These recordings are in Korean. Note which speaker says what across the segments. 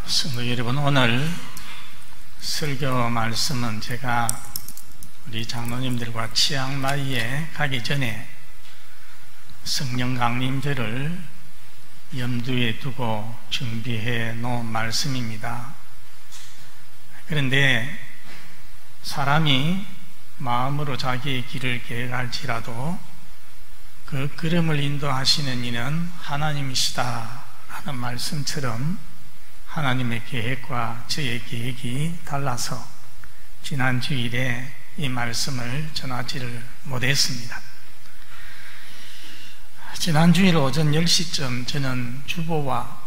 Speaker 1: 성도 여러분, 오늘 설교 말씀은 제가 우리 장로님들과 치앙마이에 가기 전에 성령 강림절을 염두에 두고 준비해 놓은 말씀입니다. 그런데 사람이 마음으로 자기의 길을 계획할지라도 그 걸음을 인도하시는 이는 하나님이시다 하는 말씀처럼 하나님의 계획과 저의 계획이 달라서 지난 주일에 이 말씀을 전하지를 못했습니다. 지난 주일 오전 10시쯤 저는 주보와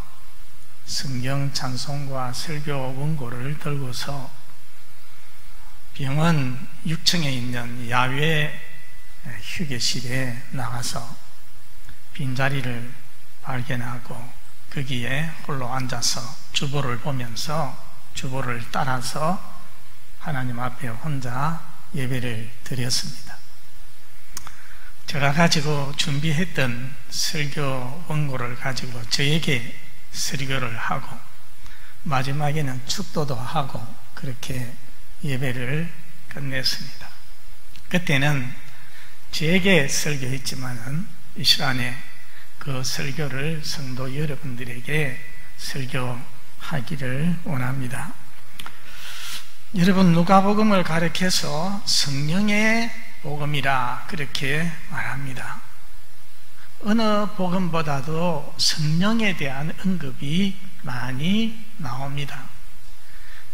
Speaker 1: 성경 찬송과 설교 원고를 들고서 병원 6층에 있는 야외 휴게실에 나가서 빈자리를 발견하고 거기에 홀로 앉아서 주보를 보면서 주보를 따라서 하나님 앞에 혼자 예배를 드렸습니다. 제가 가지고 준비했던 설교 원고를 가지고 저에게 설교를 하고 마지막에는 축도도 하고 그렇게 예배를 끝냈습니다. 그때는 저에게 설교했지만은 이 시간에 그 설교를 성도 여러분들에게 설교하기를 원합니다. 여러분, 누가복음을 가리켜서 성령의 복음이라 그렇게 말합니다. 어느 복음보다도 성령에 대한 언급이 많이 나옵니다.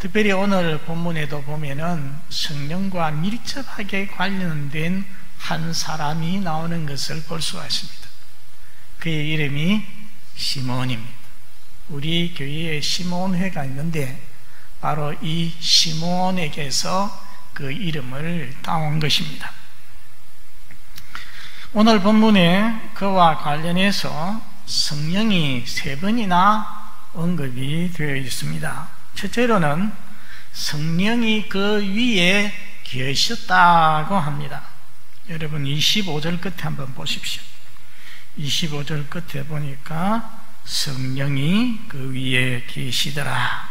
Speaker 1: 특별히 오늘 본문에도 보면은 성령과 밀접하게 관련된 한 사람이 나오는 것을 볼 수가 있습니다. 그의 이름이 시몬입니다. 우리 교회에 시몬회가 있는데 바로 이 시몬에게서 그 이름을 따온 것입니다. 오늘 본문에 그와 관련해서 성령이 3번이나 언급이 되어 있습니다. 첫째로는 성령이 그 위에 계셨다고 합니다. 여러분 25절 끝에 한번 보십시오. 25절 끝에 보니까 성령이 그 위에 계시더라.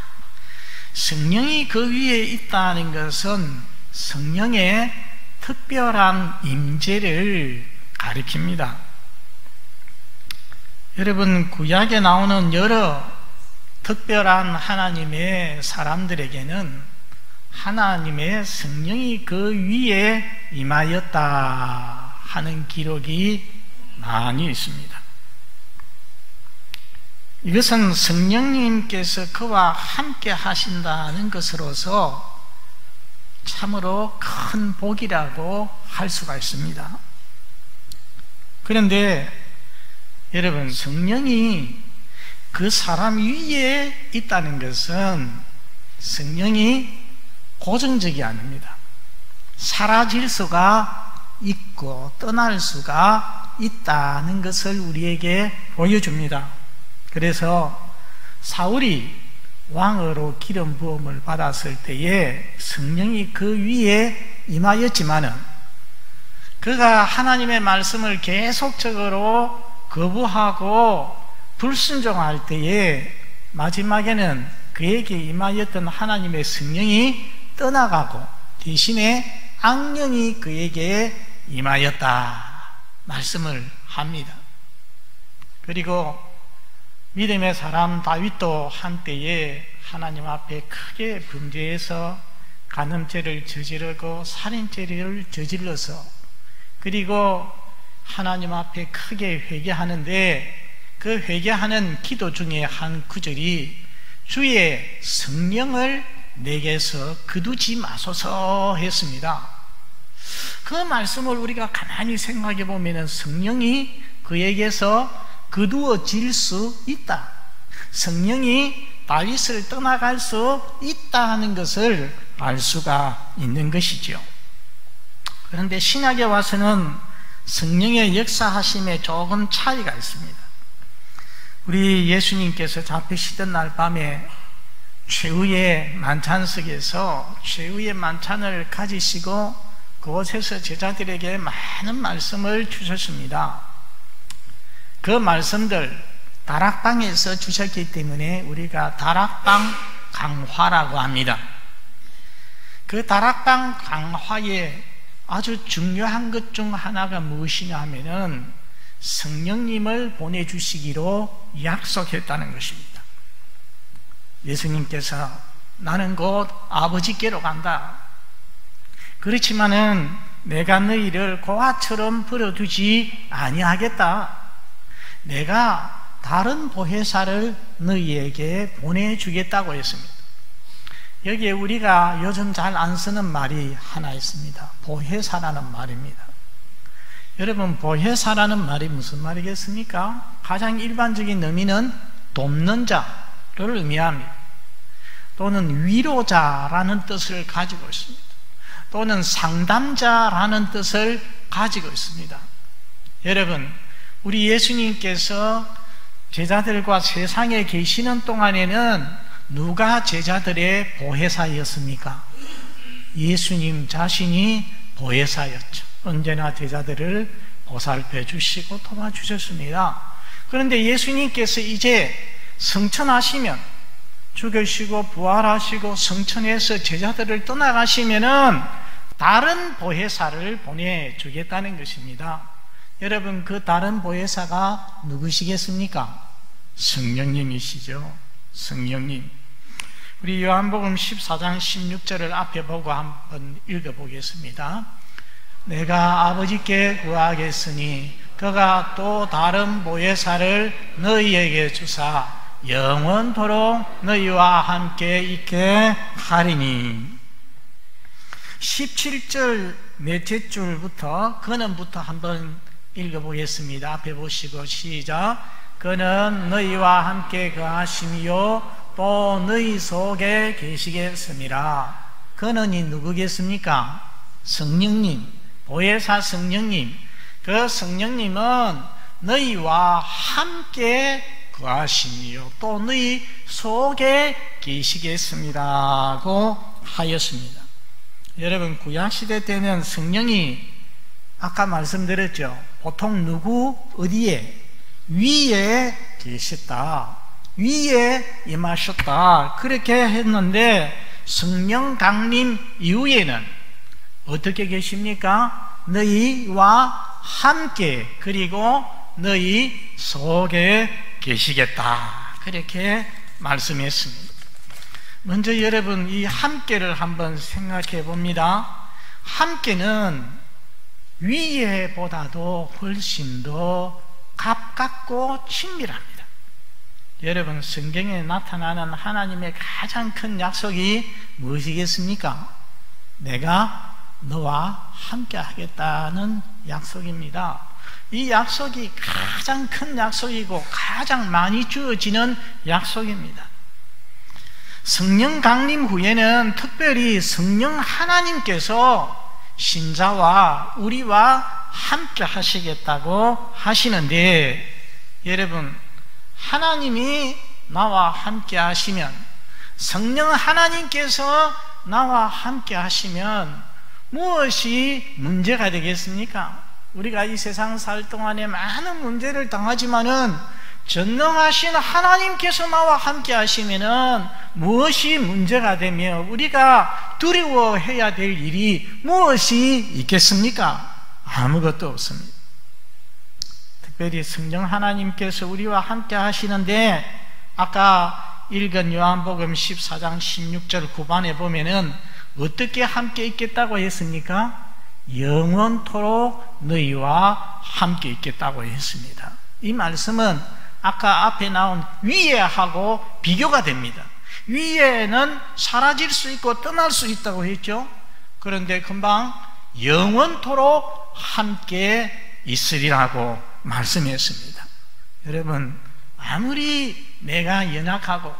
Speaker 1: 성령이 그 위에 있다는 것은 성령의 특별한 임재를 가리킵니다. 여러분, 구약에 나오는 여러 특별한 하나님의 사람들에게는 하나님의 성령이 그 위에 임하였다 하는 기록이 많이 있습니다. 이것은 성령님께서 그와 함께 하신다는 것으로서 참으로 큰 복이라고 할 수가 있습니다. 그런데 여러분, 성령이 그 사람 위에 있다는 것은 성령이 고정적이 아닙니다. 사라질 수가 있고 떠날 수가 있다는 것을 우리에게 보여줍니다. 그래서 사울이 왕으로 기름 부음을 받았을 때에 성령이 그 위에 임하였지만은 그가 하나님의 말씀을 계속적으로 거부하고 불순종할 때에 마지막에는 그에게 임하였던 하나님의 성령이 떠나가고 대신에 악령이 그에게 임하였다 말씀을 합니다. 그리고 믿음의 사람 다윗도 한때에 하나님 앞에 크게 범죄해서 간음죄를 저지르고 살인죄를 저질러서 그리고 하나님 앞에 크게 회개하는데 그 회개하는 기도 중에 한 구절이 주의 성령을 내게서 거두지 마소서 했습니다. 그 말씀을 우리가 가만히 생각해 보면 성령이 그에게서 거두어질 수 있다, 성령이 다윗을 떠나갈 수 있다는 것을 알 수가 있는 것이죠. 그런데 신약에 와서는 성령의 역사하심에 조금 차이가 있습니다. 우리 예수님께서 잡히시던 날 밤에 최후의 만찬석에서 최후의 만찬을 가지시고 그곳에서 제자들에게 많은 말씀을 주셨습니다. 그 말씀들 다락방에서 주셨기 때문에 우리가 다락방 강화라고 합니다. 그 다락방 강화에 아주 중요한 것 중 하나가 무엇이냐 하면은 성령님을 보내주시기로 약속했다는 것입니다. 예수님께서 나는 곧 아버지께로 간다. 그렇지만은 내가 너희를 고아처럼 버려두지 아니하겠다. 내가 다른 보혜사를 너희에게 보내주겠다고 했습니다. 여기에 우리가 요즘 잘 안 쓰는 말이 하나 있습니다. 보혜사라는 말입니다. 여러분, 보혜사라는 말이 무슨 말이겠습니까? 가장 일반적인 의미는 돕는 자를 의미합니다. 또는 위로자라는 뜻을 가지고 있습니다. 또는 상담자라는 뜻을 가지고 있습니다. 여러분, 우리 예수님께서 제자들과 세상에 계시는 동안에는 누가 제자들의 보혜사였습니까? 예수님 자신이 보혜사였죠. 언제나 제자들을 보살펴 주시고 도와주셨습니다. 그런데 예수님께서 이제 성천하시면, 죽으시고 부활하시고 성천에서 제자들을 떠나가시면은 다른 보혜사를 보내주겠다는 것입니다. 여러분, 그 다른 보혜사가 누구시겠습니까? 성령님이시죠. 성령님. 우리 요한복음 14장 16절을 앞에 보고 한번 읽어보겠습니다. 내가 아버지께 구하겠으니 그가 또 다른 보혜사를 너희에게 주사 영원토록 너희와 함께 있게 하리니. 17절 넷째 줄부터 그는부터 한번 읽어보겠습니다. 앞에 보시고 시작. 그는 너희와 함께 거하심이요 또 너희 속에 계시겠습니다. 그는이 누구겠습니까? 성령님, 보혜사 성령님. 그 성령님은 너희와 함께 거하심이요 또 너희 속에 계시겠습니다고 하였습니다. 여러분, 구약시대 때는 성령이 아까 말씀드렸죠. 보통 누구 어디에? 위에 계셨다, 위에 임하셨다, 그렇게 했는데 성령 강림 이후에는 어떻게 계십니까? 너희와 함께, 그리고 너희 속에 계시겠다, 그렇게 말씀했습니다. 먼저 여러분, 이 함께를 한번 생각해 봅니다. 함께는 위에보다도 훨씬 더 가깝고 친밀합니다. 여러분, 성경에 나타나는 하나님의 가장 큰 약속이 무엇이겠습니까? 내가 너와 함께 하겠다는 약속입니다. 이 약속이 가장 큰 약속이고 가장 많이 주어지는 약속입니다. 성령 강림 후에는 특별히 성령 하나님께서 신자와 우리와 함께 하시겠다고 하시는데, 여러분, 하나님이 나와 함께 하시면, 성령 하나님께서 나와 함께 하시면 무엇이 문제가 되겠습니까? 우리가 이 세상 살 동안에 많은 문제를 당하지만은 전능하신 하나님께서 나와 함께 하시면은 무엇이 문제가 되며 우리가 두려워해야 될 일이 무엇이 있겠습니까? 아무것도 없습니다. 특별히 성령 하나님께서 우리와 함께 하시는데, 아까 읽은 요한복음 14장 16절 후반에 보면은 어떻게 함께 있겠다고 했습니까? 영원토록 너희와 함께 있겠다고 했습니다. 이 말씀은 아까 앞에 나온 위에하고 비교가 됩니다. 위에는 사라질 수 있고 떠날 수 있다고 했죠. 그런데 금방 영원토록 함께 있으리라고 말씀했습니다. 여러분, 아무리 내가 연약하고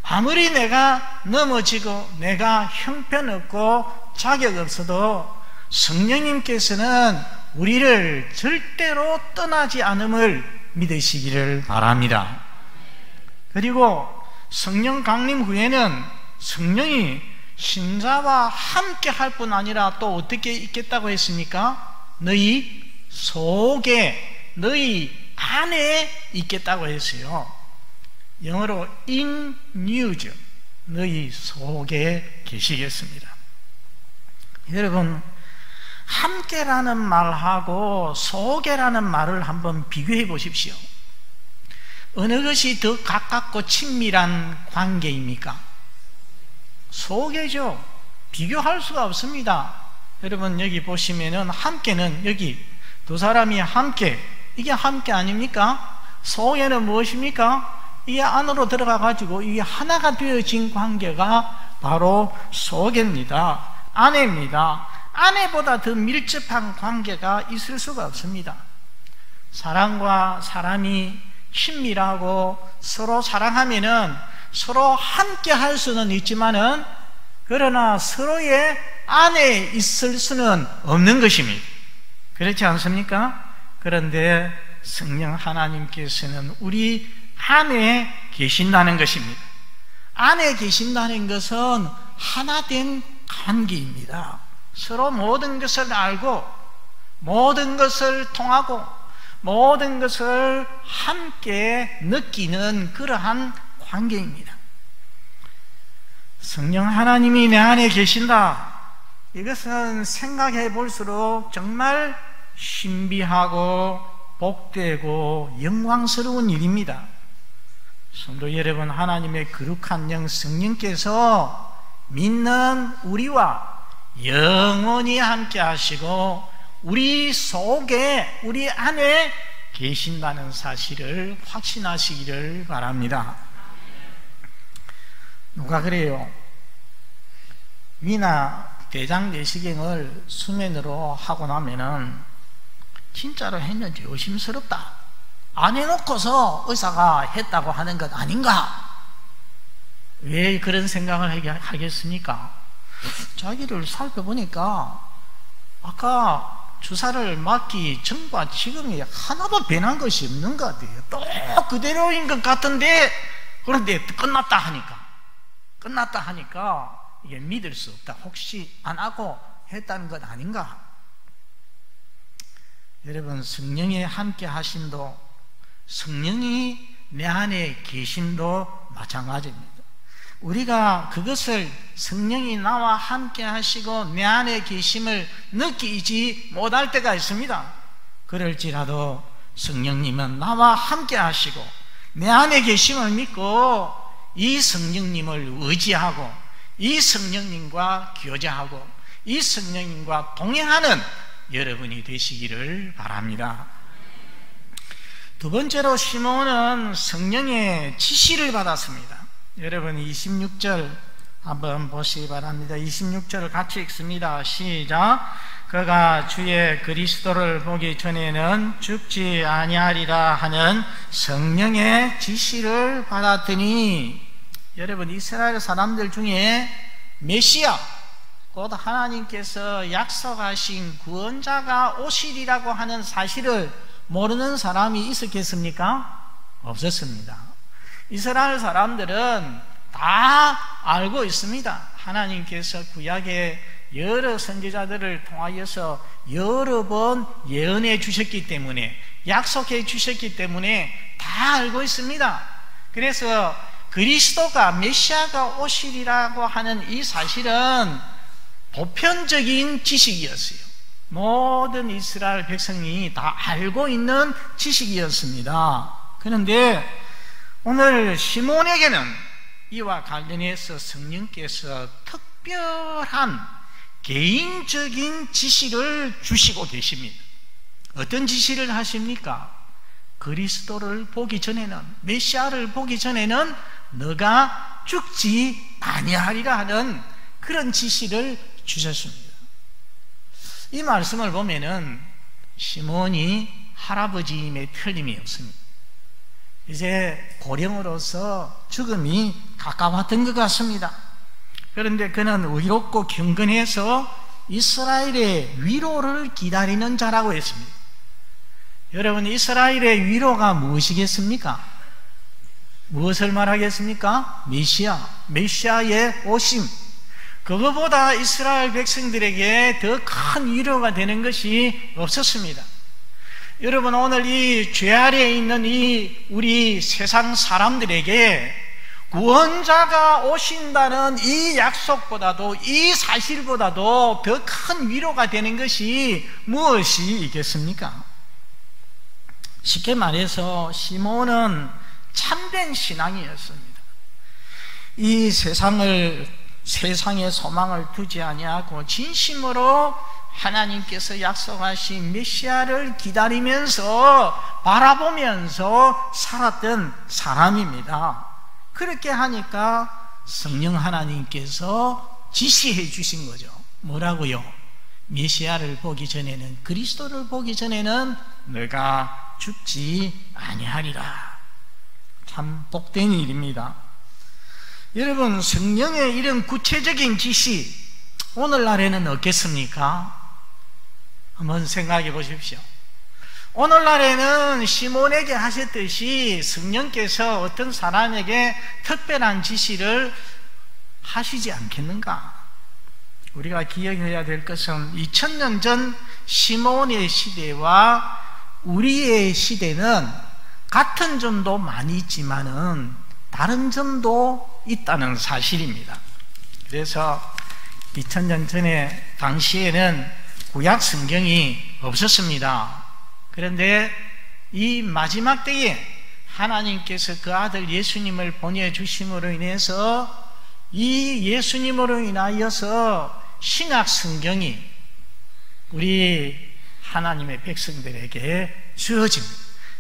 Speaker 1: 아무리 내가 넘어지고 내가 형편없고 자격 없어도 성령님께서는 우리를 절대로 떠나지 않음을 믿으시기를 바랍니다. 그리고 성령 강림 후에는 성령이 신자와 함께 할 뿐 아니라 또 어떻게 있겠다고 했습니까? 너희 속에, 너희 안에 있겠다고 했어요. 영어로 in you죠. 너희 속에 계시겠습니다. 여러분, 함께라는 말하고 속에라는 말을 한번 비교해 보십시오. 어느 것이 더 가깝고 친밀한 관계입니까? 속에죠. 비교할 수가 없습니다. 여러분, 여기 보시면은 함께는, 여기 두 사람이 함께, 이게 함께 아닙니까? 속에는 무엇입니까? 이게 안으로 들어가 가지고 이게 하나가 되어진 관계가 바로 속입니다. 아내입니다. 아내보다 더 밀접한 관계가 있을 수가 없습니다. 사람과 사람이 친밀하고 서로 사랑하면은 서로 함께 할 수는 있지만은, 그러나 서로의 안에 있을 수는 없는 것입니다. 그렇지 않습니까? 그런데 성령 하나님께서는 우리 안에 계신다는 것입니다. 안에 계신다는 것은 하나된 관계입니다. 서로 모든 것을 알고 모든 것을 통하고 모든 것을 함께 느끼는 그러한 관계입니다. 성령 하나님이 내 안에 계신다. 이것은 생각해 볼수록 정말 신비하고 복되고 영광스러운 일입니다. 성도 여러분, 하나님의 거룩한 영 성령께서 믿는 우리와 영원히 함께 하시고 우리 속에, 우리 안에 계신다는 사실을 확신하시기를 바랍니다. 누가 그래요? 위나 대장내시경을 수면으로 하고 나면은 진짜로 했는지 의심스럽다. 안 해놓고서 의사가 했다고 하는 것 아닌가? 왜 그런 생각을 하겠습니까? 자기를 살펴보니까 아까 주사를 맞기 전과 지금이 하나도 변한 것이 없는 것 같아요. 또 그대로인 것 같은데, 그런데 끝났다 하니까 이게 믿을 수 없다. 혹시 안 하고 했다는 것 아닌가? 여러분, 성령이 함께 하심도, 성령이 내 안에 계심도 마찬가지입니다. 우리가 그것을, 성령이 나와 함께 하시고 내 안에 계심을 느끼지 못할 때가 있습니다. 그럴지라도 성령님은 나와 함께 하시고 내 안에 계심을 믿고 이 성령님을 의지하고 이 성령님과 교제하고 이 성령님과 동행하는 여러분이 되시기를 바랍니다. 두 번째로 시몬은 성령의 지시를 받았습니다. 여러분, 26절 한번 보시기 바랍니다. 26절을 같이 읽습니다. 시작. 그가 주의 그리스도를 보기 전에는 죽지 아니하리라 하는 성령의 지시를 받았더니, 여러분, 이스라엘 사람들 중에 메시아, 곧 하나님께서 약속하신 구원자가 오시리라고 하는 사실을 모르는 사람이 있었겠습니까? 없었습니다. 이스라엘 사람들은 다 알고 있습니다. 하나님께서 구약의 여러 선지자들을 통하여서 여러 번 예언해 주셨기 때문에, 약속해 주셨기 때문에 다 알고 있습니다. 그래서 그리스도가, 메시아가 오시리라고 하는 이 사실은 보편적인 지식이었어요. 모든 이스라엘 백성이 다 알고 있는 지식이었습니다. 그런데 오늘 시몬에게는 이와 관련해서 성령께서 특별한 개인적인 지시를 주시고 계십니다. 어떤 지시를 하십니까? 그리스도를 보기 전에는, 메시아를 보기 전에는 너가 죽지 아니하리라 하는 그런 지시를 주셨습니다. 이 말씀을 보면은 시몬이 할아버지임에 틀림이 없습니다. 이제 고령으로서 죽음이 가까웠던 것 같습니다. 그런데 그는 의롭고 경건해서 이스라엘의 위로를 기다리는 자라고 했습니다. 여러분, 이스라엘의 위로가 무엇이겠습니까? 무엇을 말하겠습니까? 메시아의 오심. 그거보다 이스라엘 백성들에게 더 큰 위로가 되는 것이 없었습니다. 여러분, 오늘 이 죄 아래에 있는 이 우리 세상 사람들에게 구원자가 오신다는 이 약속보다도, 이 사실보다도 더 큰 위로가 되는 것이 무엇이겠습니까? 쉽게 말해서 시몬은 참된 신앙이었습니다. 이 세상에 소망을 두지 아니하고 진심으로 하나님께서 약속하신 메시아를 기다리면서 바라보면서 살았던 사람입니다. 그렇게 하니까 성령 하나님께서 지시해 주신 거죠. 뭐라고요? 메시아를 보기 전에는, 그리스도를 보기 전에는 너가 죽지 아니하리라. 참 복된 일입니다. 여러분, 성령의 이런 구체적인 지시 오늘날에는 없겠습니까? 한번 생각해 보십시오. 오늘날에는 시몬에게 하셨듯이 성령께서 어떤 사람에게 특별한 지시를 하시지 않겠는가? 우리가 기억해야 될 것은 2000년 전 시몬의 시대와 우리의 시대는 같은 점도 많이 있지만은 다른 점도 있다는 사실입니다. 그래서 2000년 전에 당시에는 구약 성경이 없었습니다. 그런데 이 마지막 때에 하나님께서 그 아들 예수님을 보내주심으로 인해서 이 예수님으로 인하여서 신약 성경이 우리 하나님의 백성들에게 주어집니다.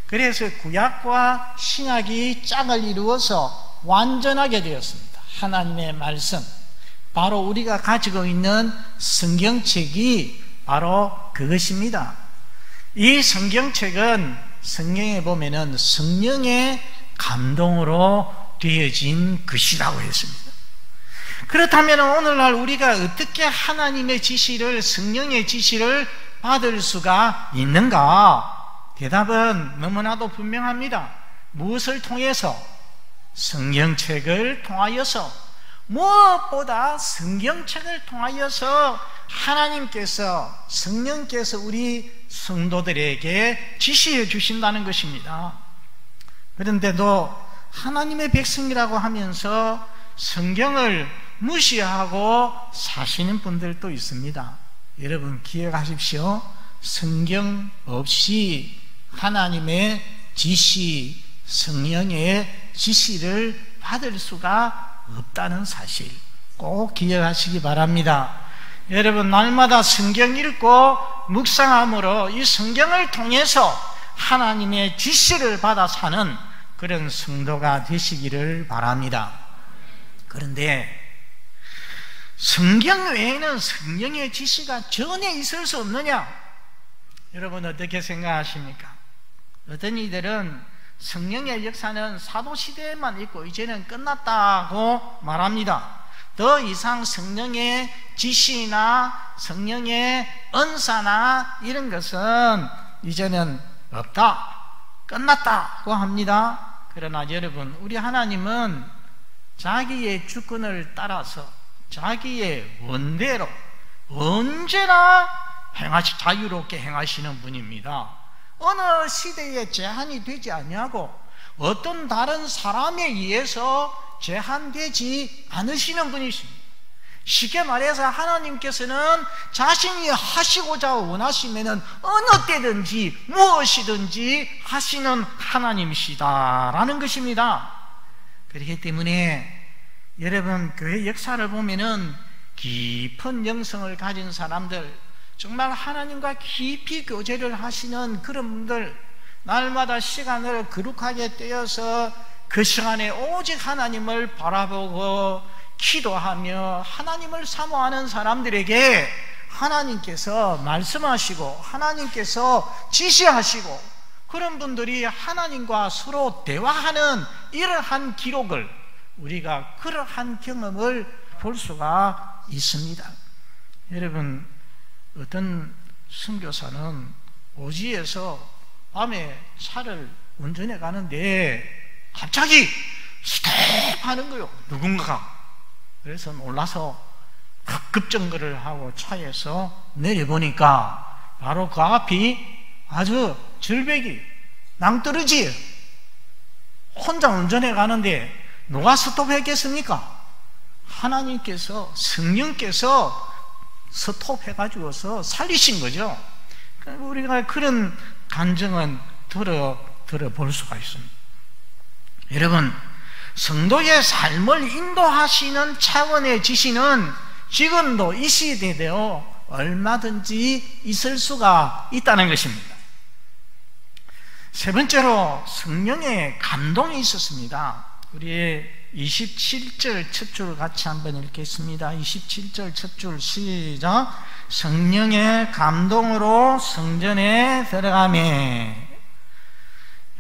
Speaker 1: 그래서 구약과 신약이 짝을 이루어서 완전하게 되었습니다. 하나님의 말씀, 바로 우리가 가지고 있는 성경책이 바로 그것입니다. 이 성경책은 성경에 보면은 성령의 감동으로 되어진 것이라고 했습니다. 그렇다면 오늘날 우리가 어떻게 하나님의 지시를, 성령의 지시를 받을 수가 있는가? 대답은 너무나도 분명합니다. 무엇을 통해서? 성경책을 통하여서. 무엇보다 성경책을 통하여서 하나님께서, 성령께서 우리 성도들에게 지시해 주신다는 것입니다. 그런데도 하나님의 백성이라고 하면서 성경을 무시하고 사시는 분들도 있습니다. 여러분 기억하십시오. 성경 없이 하나님의 지시, 성령의 지시를 받을 수가 없다는 사실 꼭 기억하시기 바랍니다. 여러분, 날마다 성경 읽고 묵상함으로 이 성경을 통해서 하나님의 지시를 받아 사는 그런 성도가 되시기를 바랍니다. 그런데 성경 외에는 성령의 지시가 전혀 있을 수 없느냐? 여러분 어떻게 생각하십니까? 어떤 이들은 성령의 역사는 사도시대에만 있고 이제는 끝났다고 말합니다. 더 이상 성령의 지시나 성령의 은사나 이런 것은 이제는 없다, 끝났다고 합니다. 그러나 여러분, 우리 하나님은 자기의 주권을 따라서 자기의 원대로 언제나 자유롭게 행하시는 분입니다. 어느 시대에 제한이 되지 아니하고 어떤 다른 사람에 의해서 제한되지 않으시는 분이십니다. 쉽게 말해서 하나님께서는 자신이 하시고자 원하시면 어느 때든지 무엇이든지 하시는 하나님이시다라는 것입니다. 그렇기 때문에 여러분, 교회 역사를 보면은 깊은 영성을 가진 사람들, 정말 하나님과 깊이 교제를 하시는 그런 분들, 날마다 시간을 거룩하게 떼어서 그 시간에 오직 하나님을 바라보고 기도하며 하나님을 사모하는 사람들에게 하나님께서 말씀하시고 하나님께서 지시하시고, 그런 분들이 하나님과 서로 대화하는 이러한 기록을, 우리가 그러한 경험을 볼 수가 있습니다. 여러분, 어떤 선교사는 오지에서 밤에 차를 운전해 가는데 갑자기 스톱 하는 거요, 누군가가. 그래서 놀라서 급정거를 하고 차에서 내려보니까 바로 그 앞이 아주 절벽이 낭떠러지예요. 혼자 운전해 가는데 누가 스톱했겠습니까? 하나님께서, 성령께서 스톱해가지고서 살리신 거죠. 우리가 그런 감정은 들어볼 수가 있습니다. 여러분, 성도의 삶을 인도하시는 차원의 지시는 지금도 이 시대에도 얼마든지 있을 수가 있다는 것입니다. 세 번째로 성령의 감동이 있었습니다. 우리 27절 첫 줄 같이 한번 읽겠습니다. 27절 첫 줄 시작. 성령의 감동으로 성전에 들어가매.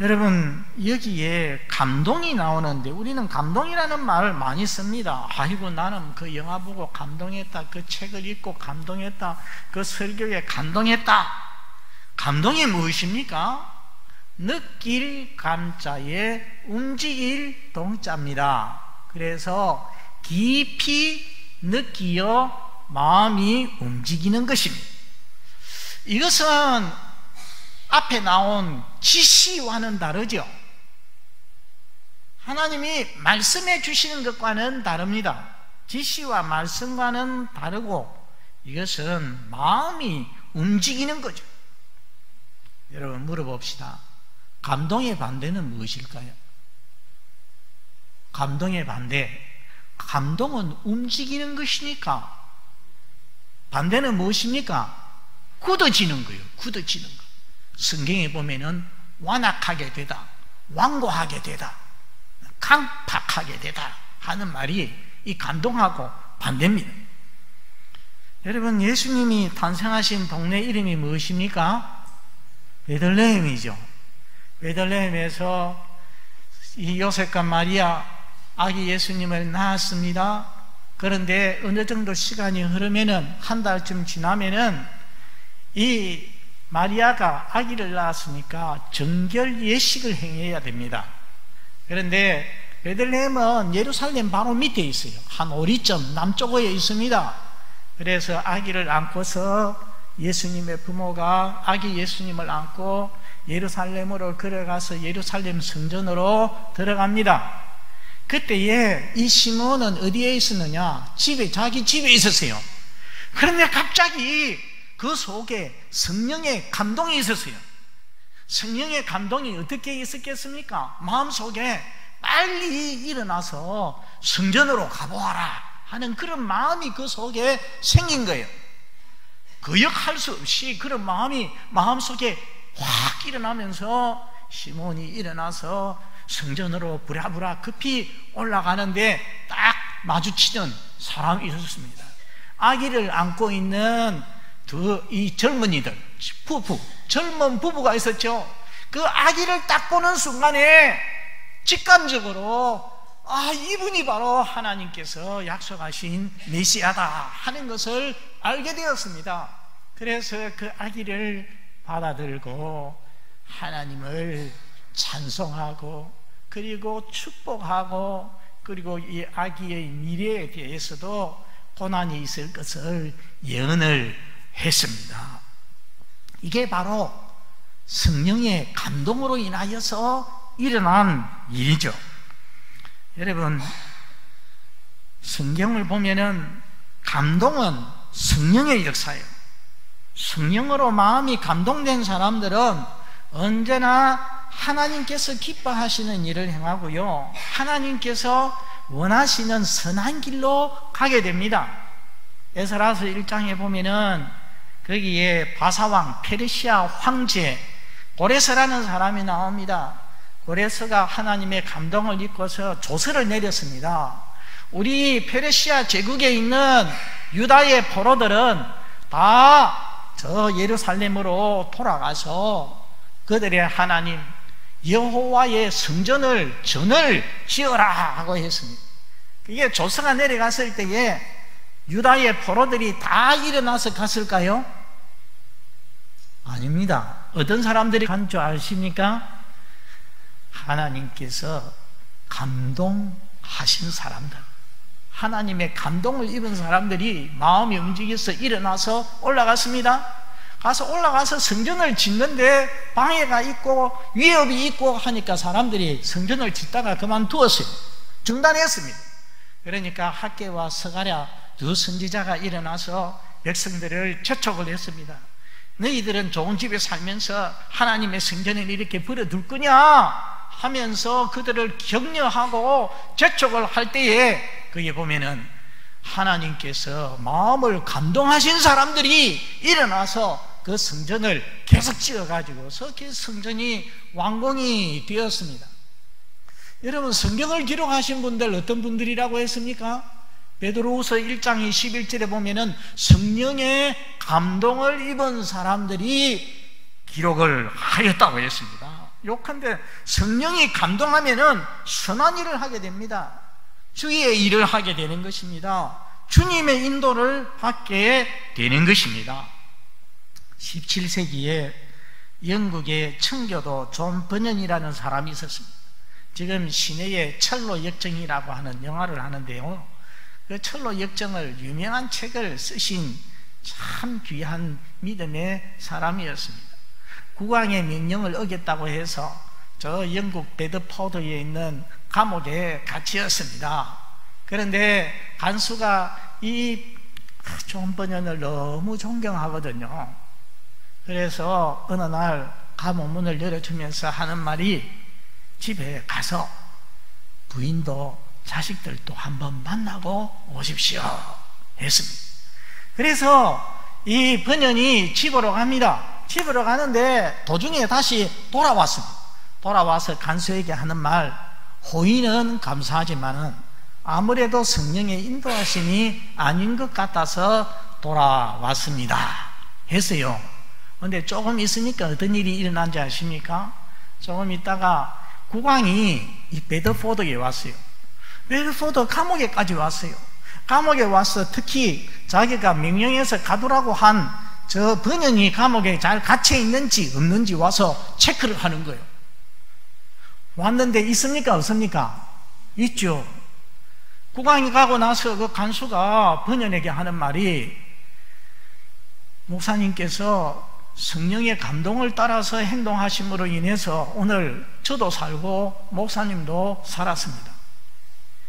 Speaker 1: 여러분, 여기에 감동이 나오는데 우리는 감동이라는 말을 많이 씁니다. 아이고, 나는 그 영화 보고 감동했다, 그 책을 읽고 감동했다, 그 설교에 감동했다. 감동이 무엇입니까? 느낄 감자에 움직일 동자입니다. 그래서 깊이 느끼어 마음이 움직이는 것입니다. 이것은 앞에 나온 지시와는 다르죠. 하나님이 말씀해 주시는 것과는 다릅니다. 지시와 말씀과는 다르고 이것은 마음이 움직이는 거죠. 여러분, 물어봅시다. 감동의 반대는 무엇일까요? 감동의 반대. 감동은 움직이는 것이니까 반대는 무엇입니까? 굳어지는 거예요. 굳어지는 거. 성경에 보면은 완악하게 되다, 완고하게 되다, 강팍하게 되다 하는 말이 이 감동하고 반대입니다. 여러분, 예수님이 탄생하신 동네 이름이 무엇입니까? 베들레헴이죠. 베들레헴에서 이 요셉과 마리아 아기 예수님을 낳았습니다. 그런데 어느 정도 시간이 흐르면은, 한 달쯤 지나면은 이 마리아가 아기를 낳았으니까 정결 예식을 행해야 됩니다. 그런데 베들레헴은 예루살렘 바로 밑에 있어요. 한 5리점 남쪽에 있습니다. 그래서 아기를 안고서 예수님의 부모가 아기 예수님을 안고 예루살렘으로 걸어가서 예루살렘 성전으로 들어갑니다. 그때에 이 시몬은 어디에 있었느냐? 자기 집에 있었어요. 그런데 갑자기 그 속에 성령의 감동이 있었어요. 성령의 감동이 어떻게 있었겠습니까? 마음속에 빨리 일어나서 성전으로 가보아라 하는 그런 마음이 그 속에 생긴 거예요. 거역할 수 없이 그런 마음이 마음속에 확 일어나면서 시몬이 일어나서 성전으로 부랴부랴 급히 올라가는데 딱 마주치는 사람이 있었습니다. 아기를 안고 있는 이 젊은이들, 젊은 부부가 있었죠. 그 아기를 딱 보는 순간에 직감적으로 이분이 바로 하나님께서 약속하신 메시아다 하는 것을 알게 되었습니다. 그래서 그 아기를 받아들고 하나님을 찬송하고 그리고 축복하고 그리고 이 아기의 미래에 대해서도 고난이 있을 것을 예언을 했습니다. 이게 바로 성령의 감동으로 인하여서 일어난 일이죠. 여러분, 성경을 보면은 감동은 성령의 역사예요. 성령으로 마음이 감동된 사람들은 언제나 하나님께서 기뻐하시는 일을 행하고요, 하나님께서 원하시는 선한 길로 가게 됩니다. 에스라서 1장에 보면은 거기에 바사왕, 페르시아 황제 고레스라는 사람이 나옵니다. 고레스가 하나님의 감동을 입고서 조서를 내렸습니다. 우리 페르시아 제국에 있는 유다의 포로들은 다 저 예루살렘으로 돌아가서 그들의 하나님 여호와의 성전을 전을 지어라 하고 했습니다. 이게 조서가 내려갔을 때에 유다의 포로들이 다 일어나서 갔을까요? 아닙니다. 어떤 사람들이 간 줄 아십니까? 하나님께서 감동하신 사람들, 하나님의 감동을 입은 사람들이 마음이 움직여서 일어나서 올라갔습니다. 가서 올라가서 성전을 짓는데 방해가 있고 위협이 있고 하니까 사람들이 성전을 짓다가 그만두었어요. 중단했습니다. 그러니까 학개와 스가랴 두 선지자가 일어나서 백성들을 재촉을 했습니다. 너희들은 좋은 집에 살면서 하나님의 성전을 이렇게 버려둘 거냐 하면서 그들을 격려하고 재촉을 할 때에 거기에 보면은 하나님께서 마음을 감동하신 사람들이 일어나서 그 성전을 계속 지어가지고서 그 성전이 완공이 되었습니다. 여러분, 성경을 기록하신 분들 어떤 분들이라고 했습니까? 베드로후서 1장 21절에 보면은 성령의 감동을 입은 사람들이 기록을 하였다고 했습니다. 욕한데 성령이 감동하면은 선한 일을 하게 됩니다. 주의 일을 하게 되는 것입니다. 주님의 인도를 받게 되는 것입니다. 17세기에 영국의 청교도 존 버년이라는 사람이 있었습니다. 지금 시내에 철로 역정이라고 하는 영화를 하는데요, 그 철로 역정을 유명한 책을 쓰신 참 귀한 믿음의 사람이었습니다. 국왕의 명령을 어겼다고 해서 저 영국 베드포드에 있는 감옥에 갇혔습니다. 그런데 간수가 이 존 버년을 너무 존경하거든요. 그래서 어느 날 감옥 문을 열어주면서 하는 말이 집에 가서 부인도 자식들도 한번 만나고 오십시오 했습니다. 그래서 이 버년이 집으로 갑니다. 집으로 가는데 도중에 다시 돌아왔습니다. 돌아와서 간수에게 하는 말, 호의는 감사하지만은 아무래도 성령의 인도하심이 아닌 것 같아서 돌아왔습니다 했어요. 그런데 조금 있으니까 어떤 일이 일어난지 아십니까? 조금 있다가 국왕이 이 베드포드에 왔어요. 베드포드 감옥에까지 왔어요. 감옥에 와서 특히 자기가 명령해서 가두라고 한 저 번연이 감옥에 잘 갇혀 있는지 없는지 와서 체크를 하는 거예요. 왔는데 있습니까 없습니까? 있죠. 국왕이 가고 나서 그 간수가 번연에게 하는 말이, 목사님께서 성령의 감동을 따라서 행동하심으로 인해서 오늘 저도 살고 목사님도 살았습니다.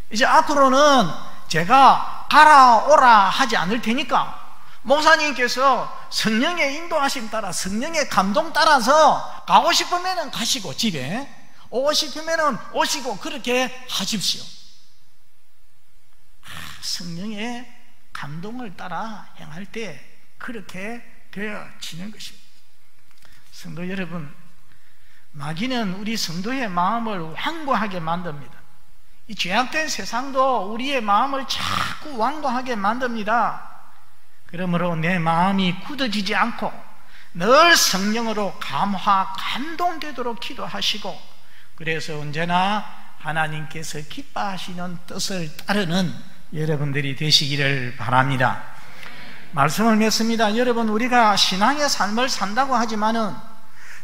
Speaker 1: 이제 앞으로는 제가 가라 오라 하지 않을 테니까 목사님께서 성령의 인도하심 따라 성령의 감동 따라서 가고 싶으면 가시고 집에 오고 싶으면 오시고 그렇게 하십시오. 성령의 감동을 따라 행할 때 그렇게 되어지는 것입니다. 성도 여러분, 마귀는 우리 성도의 마음을 완고하게 만듭니다. 이 죄악된 세상도 우리의 마음을 자꾸 완고하게 만듭니다. 그러므로 내 마음이 굳어지지 않고 늘 성령으로 감동되도록 기도하시고, 그래서 언제나 하나님께서 기뻐하시는 뜻을 따르는 여러분들이 되시기를 바랍니다. 말씀을 맺습니다. 여러분, 우리가 신앙의 삶을 산다고 하지만은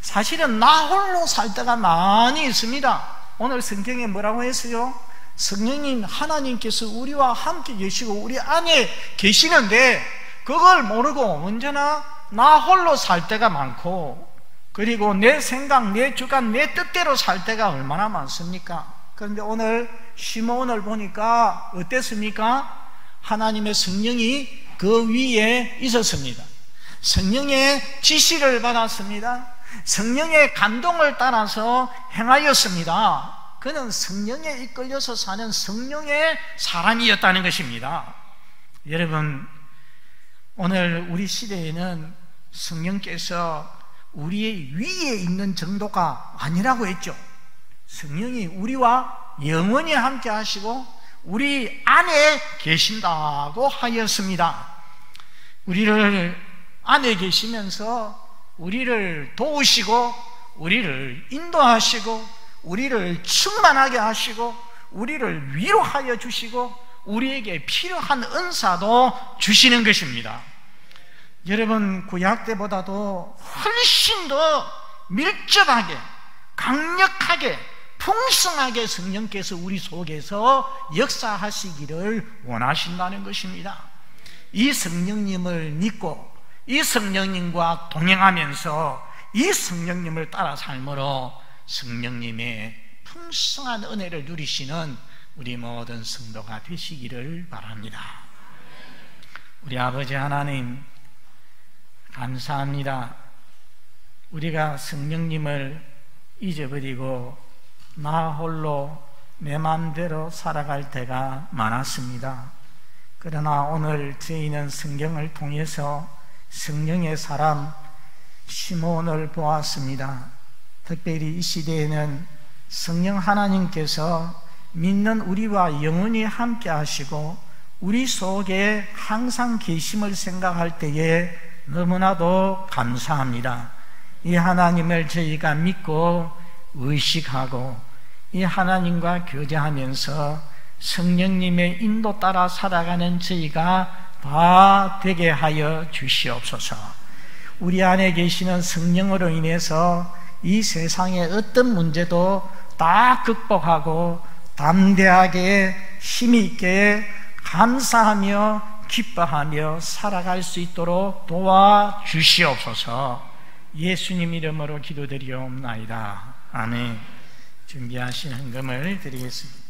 Speaker 1: 사실은 나 홀로 살 때가 많이 있습니다. 오늘 성경에 뭐라고 했어요? 성령님 하나님께서 우리와 함께 계시고 우리 안에 계시는데 그걸 모르고 언제나 나 홀로 살 때가 많고, 그리고 내 생각, 내 주관, 내 뜻대로 살 때가 얼마나 많습니까? 그런데 오늘 시몬을 보니까 어땠습니까? 하나님의 성령이 그 위에 있었습니다. 성령의 지시를 받았습니다. 성령의 감동을 따라서 행하였습니다. 그는 성령에 이끌려서 사는 성령의 사람이었다는 것입니다. 여러분, 오늘 우리 시대에는 성령께서 우리의 위에 있는 정도가 아니라고 했죠. 성령이 우리와 영원히 함께 하시고 우리 안에 계신다고 하였습니다. 우리를 안에 계시면서 우리를 도우시고 우리를 인도하시고 우리를 충만하게 하시고 우리를 위로하여 주시고 우리에게 필요한 은사도 주시는 것입니다. 여러분, 구약 때보다도 훨씬 더 밀접하게, 강력하게, 풍성하게 성령께서 우리 속에서 역사하시기를 원하신다는 것입니다. 이 성령님을 믿고 이 성령님과 동행하면서 이 성령님을 따라 삶으로 성령님의 풍성한 은혜를 누리시는 우리 모든 성도가 되시기를 바랍니다. 우리 아버지 하나님, 감사합니다. 우리가 성령님을 잊어버리고 나 홀로 내 마음대로 살아갈 때가 많았습니다. 그러나 오늘 저희는 성경을 통해서 성령의 사람 시몬을 보았습니다. 특별히 이 시대에는 성령 하나님께서 믿는 우리와 영원히 함께 하시고 우리 속에 항상 계심을 생각할 때에 너무나도 감사합니다. 이 하나님을 저희가 믿고 의식하고 이 하나님과 교제하면서 성령님의 인도 따라 살아가는 저희가 다 되게 하여 주시옵소서. 우리 안에 계시는 성령으로 인해서 이 세상의 어떤 문제도 다 극복하고 담대하게 힘있게 감사하며 기뻐하며 살아갈 수 있도록 도와주시옵소서. 예수님 이름으로 기도드리옵나이다. 아멘. 준비하신 헌금을 드리겠습니다.